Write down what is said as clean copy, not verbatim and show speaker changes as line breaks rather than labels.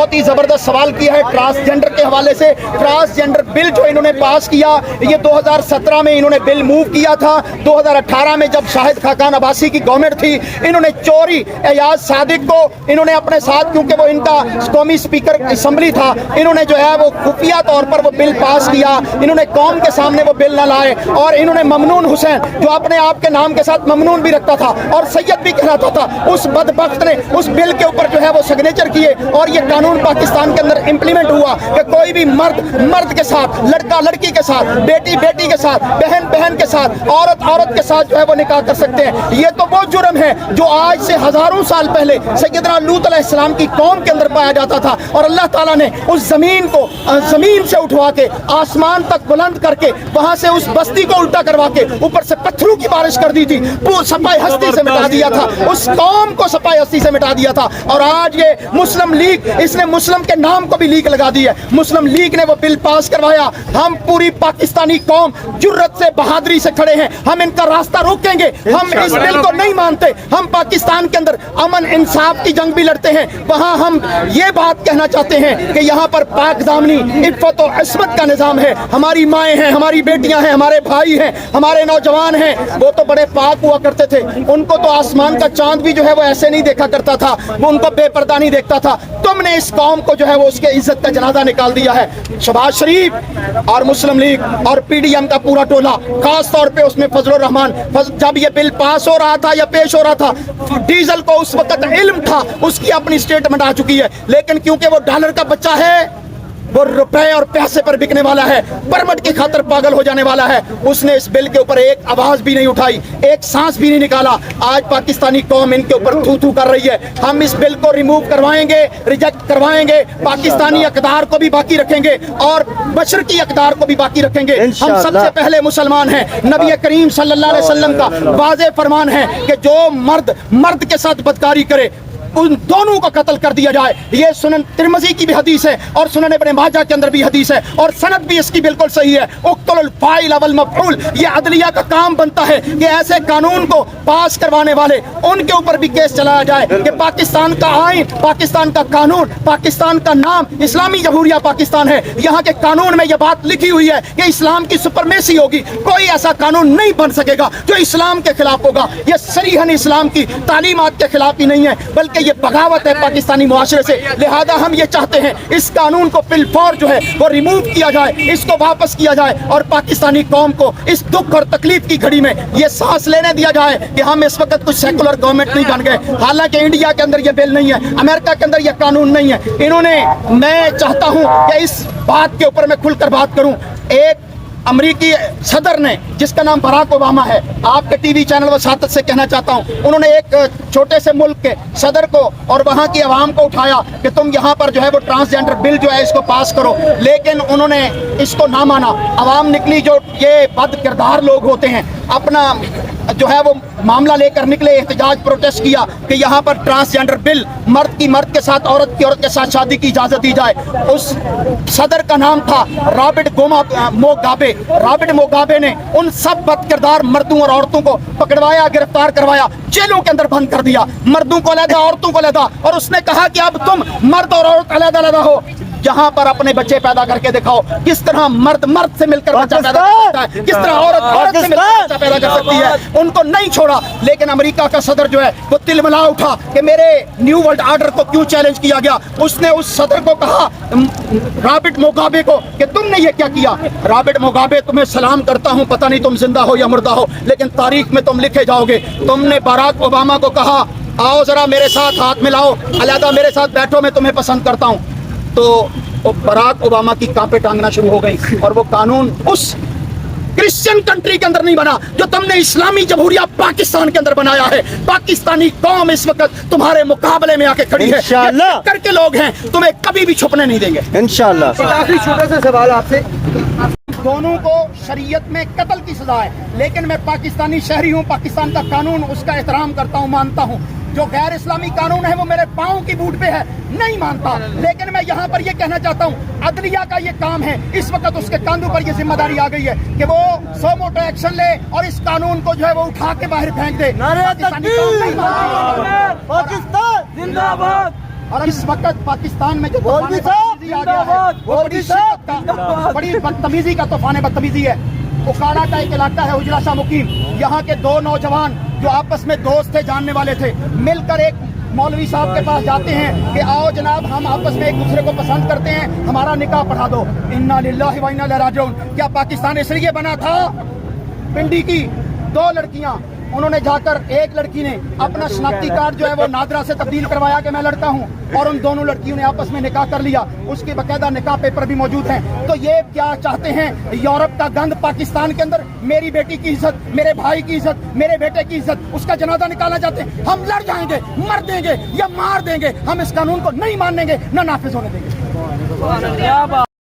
बहुत ही जबरदस्त सवाल किया है ट्रांसजेंडर के हवाले से। ट्रांसजेंडर बिल जो इन्होंने पास किया, ये 2017 में इन्होंने बिल मूव किया था। 2018 में जब शाहिद खाकान अब्बासी की गवर्नमेंट थी, इन्होंने चोरी एजाज सादिक को इन्होंने अपने साथ, क्योंकि वो इनका कौमी स्पीकर असेंबली था, इन्होंने जो है वो खुफिया तौर पर वो बिल पास किया। इन्होंने कौम के सामने वो बिल न लाए, और इन्होंने ममनून हुसैन, जो अपने आप के नाम के साथ ममनून भी रखता था और सैयद भी कहलाता था, उस बदबख्त ने उस बिल के ऊपर जो है वो सिग्नेचर किए, और ये कानून पाकिस्तान के अंदर इंप्लीमेंट हुआ कि कोई भी मर्द के साथ, लड़का लड़की के साथ, बेटी बेटी के साथ, बहन बहन के साथ, औरत औरत के साथ जो है वो निकाह कर सकते हैं। ये तो वो जुर्म है जो आज से हजारों साल पहले सैयदना लूत अलैहिस्सलाम की कौम के अंदर पाया जाता था, और अल्लाह ताला ने उस जमीन को जमीन से उठवा के आसमान तक बुलंद करके वहां से उस बस्ती को उल्टा करवा के ऊपर से पत्थरों की बारिश कर दी थी, सफाई हस्ती से मिटा दिया था, उस कौम को सफाई हस्ती से मिटा दिया था। और आज ये मुस्लिम लीग, इसने मुस्लिम के नाम को भी लीग लगा दी है। मुस्लिम लीग ने वो बिल पास करवाया। हम पूरी पाकिस्तानी कौम जुर्रत से, बहादुरी से खड़े हैं। हम इनका रास्ता रोकेंगे, हम इस बिल को नहीं मानते। हम पाकिस्तान के अंदर अमन इंसाफ की जंग भी लड़ते हैं। वहां हम ये बात कहना चाहते हैं कि यहाँ पर पाक दामनी, इफ़्फ़त और इस्मत का निज़ाम है। हमारी माएँ हैं, हमारी बेटियां हैं, हमारे भाई हैं, हमारे नौजवान हैं। वो तो बड़े पाक हुआ करते थे, उनको तो आसमान का चांद भी जो है वो ऐसे नहीं देखा करता था, वो उनको बेपर्दा नहीं देखता था। तुमने इस कौम को जो है वो उसके इज्जत का जनाजा निकाल दिया है। शहबाज शरीफ और मुस्लिम लीग और PDM का पूरा टोला, खास तौर पे उसमें फजलुर रहमान, जब ये बिल पास हो रहा था या पेश हो रहा था, डीजल को उस वक्त इल्म था, उसकी अपनी स्टेटमेंट आ चुकी है, लेकिन क्योंकि वो डॉलर का बच्चा है, वो रुपए और पैसे पर बिकने वाला है, परमट की खातिर पागल हो जाने वाला है, उसने इस बिल के ऊपर एक आवाज भी नहीं उठाई, एक सांस भी नहीं निकाला। आज पाकिस्तानी कौम इनके ऊपर थू थू कर रही है। हम इस बिल को रिमूव करवाएंगे, रिजेक्ट करवाएंगे, पाकिस्तानी अक़दार को भी बाकी रखेंगे और बशर की अक़दार को भी बाकी रखेंगे। हम सबसे पहले मुसलमान हैं। नबी करीम सल्लल्लाहु अलैहि वसल्लम का वाज़ेह फरमान है कि जो मर्द के साथ बदकारी करे, उन दोनों को कत्ल कर दिया जाए। ये सुनन तिरमिज़ी की भी हदीस है और सुनन इब्न माजा के अंदर भी हदीस है, और सनद भी इसकी बिल्कुल सही है। उक़्तुल फ़ाइल वल मफ़ऊल, ये अदलिया का काम बनता है कि ऐसे कानून को पास करवाने वाले, उनके ऊपर भी केस चलाया जाए कि पाकिस्तान का आइन, पाकिस्तान का कानून, पाकिस्तान का नाम इस्लामी जमहूरिया पाकिस्तान है। यहाँ के कानून में यह बात लिखी हुई है कि इस्लाम की सुपरमेसी होगी। कोई ऐसा कानून नहीं बन सकेगा जो इस्लाम के खिलाफ होगा। ये सरीहन इस्लाम की तालीमात के खिलाफ ही नहीं है, बल्कि ये बगावत है पाकिस्तानी मुआशरे से। लिहाजा हम ये चाहते हैं इस कानून को फिलफौर जो है वो रिमूव किया जाए, इसको वापस किया जाए, और पाकिस्तानी कौम को इस दुख और तकलीफ की घड़ी में ये सांस लेने दिया जाए कि हम इस वक्त कुछ सेकुलर गवर्नमेंट नहीं बन गए। हालांकि इंडिया के अंदर ये बिल नहीं है, अमेरिका के अंदर ये कानून नहीं है। मैं चाहता हूँ कि इस बात के ऊपर मैं खुलकर बात करूँ। एक अमरीकी सदर ने, जिसका नाम बराक ओबामा है, आपके टीवी चैनल वसातत से कहना चाहता हूँ, उन्होंने एक छोटे से मुल्क के सदर को और वहाँ की आवाम को उठाया कि तुम यहाँ पर जो है वो ट्रांसजेंडर बिल जो है इसको पास करो, लेकिन उन्होंने इसको ना माना। आवाम निकली, जो ये बद किरदार लोग होते हैं, अपना जो है वो मामला लेकर निकले, एहतजाज प्रोटेस्ट किया कि यहाँ पर ट्रांसजेंडर बिल, मर्द की मर्द के साथ, औरत की औरत के साथ शादी की इजाज़त दी जाए। उस सदर का नाम था रॉबर्ट मोगाबे। रॉबर्ट मोगाबे ने उन सब बदकिरदार मर्दों और औरतों को पकड़वाया, गिरफ्तार करवाया, जेलों के अंदर बंद कर दिया, मर्दों को अलग, औरतों को अलग, और उसने कहा कि अब तुम मर्द और औरत अलग अलग हो। जहां पर अपने बच्चे पैदा करके दिखाओ किस तरह मर्द से मिलकर बच्चा पैदा कर सकता है, किस तरह औरत से मिलकर बच्चा पैदा कर सकती है। उनको नहीं छोड़ा, लेकिन अमेरिका का सदर जो है वो तिलमिला उठा कि मेरे न्यू वर्ल्ड ऑर्डर को क्यों चैलेंज किया गया। उसने उस सदर को कहा, रॉबर्ट मोगाबे को, कि तुमने ये क्या किया। रॉबर्ट मोगाबे, तुम्हें सलाम करता हूं, पता नहीं तुम जिंदा हो या मुर्दा हो, लेकिन तारीख में तुम लिखे जाओगे। तुमने बराक ओबामा को कहा, आओ जरा मेरे साथ हाथ मिलाओ, अलहदा मेरे साथ बैठो, मैं तुम्हें पसंद करता हूं। तो बराक ओबामा की कांपे टांगना शुरू हो गई, और वो कानून उस क्रिश्चियन कंट्री के अंदर नहीं बना जो तुमने इस्लामी जमहूरिया पाकिस्तान के अंदर बनाया है। पाकिस्तानी कौम इस वक्त तुम्हारे मुकाबले में आके खड़ी है, इंशाअल्लाह करके लोग हैं, तुम्हें कभी भी छुपने नहीं देंगे इंशाअल्लाह।
आखिरी छोटा सा सवाल आपसे,
दोनों को शरीयत में कत्ल की सजा है, लेकिन मैं पाकिस्तानी शहरी हूँ, पाकिस्तान का कानून उसका एहतराम करता हूँ, मानता हूँ। जो गैर इस्लामी कानून है वो मेरे पाँव की बूट पे है, नहीं मानता। लेकिन मैं यहाँ पर ये कहना चाहता हूँ, अदलिया का ये काम है, इस वक्त उसके कंधों पर ये जिम्मेदारी आ गई है कि वो सो मोटो एक्शन ले और इस कानून को जो है वो उठा के बाहर फेंक दे।
पाकिस्तान जिंदाबाद।
اور اس وقت پاکستان میں جو بدتمیزی آ گیا ہے وہ بڑی شدت کا بڑی بدتمیزی کا طوفان بدتمیزی ہے. اکاڑا کا ایک علاقہ ہے اجلا شاہ مقیم, یہاں کے دو نوجوان جو آپس میں دوست تھے, جاننے والے تھے, مل کر ایک مولوی صاحب کے پاس جاتے ہیں کہ آؤ جناب ہم آپس میں ایک دوسرے کو پسند کرتے ہیں, ہمارا نکاح پڑھا دو. انا للہ و انا الیہ راجعون. کیا پاکستان اس لیے بنا تھا؟ پنڈی کی دو لڑکیاں, انہوں نے جا کر ایک لڑکی نے اپنا شناختی کارڈ جو ہے وہ نادرا سے تبدیل کروایا کہ میں لڑکا ہوں, اور ان دونوں لڑکیوں نے آپس میں نکاح کر لیا, اس کے باقاعدہ نکاح پیپر بھی موجود ہیں. تو یہ کیا چاہتے ہیں؟ یورپ کا گند پاکستان کے اندر میری بیٹی کی عزت, میرے بھائی کی عزت, میرے بیٹے کی عزت, اس کا جنازہ نکالنا چاہتے ہیں. ہم لڑ جائیں گے, مر دیں گے یا مار دیں گے, ہم اس قانون کو نہیں مانیں گے, نہ نافذ ہونے دیں گے.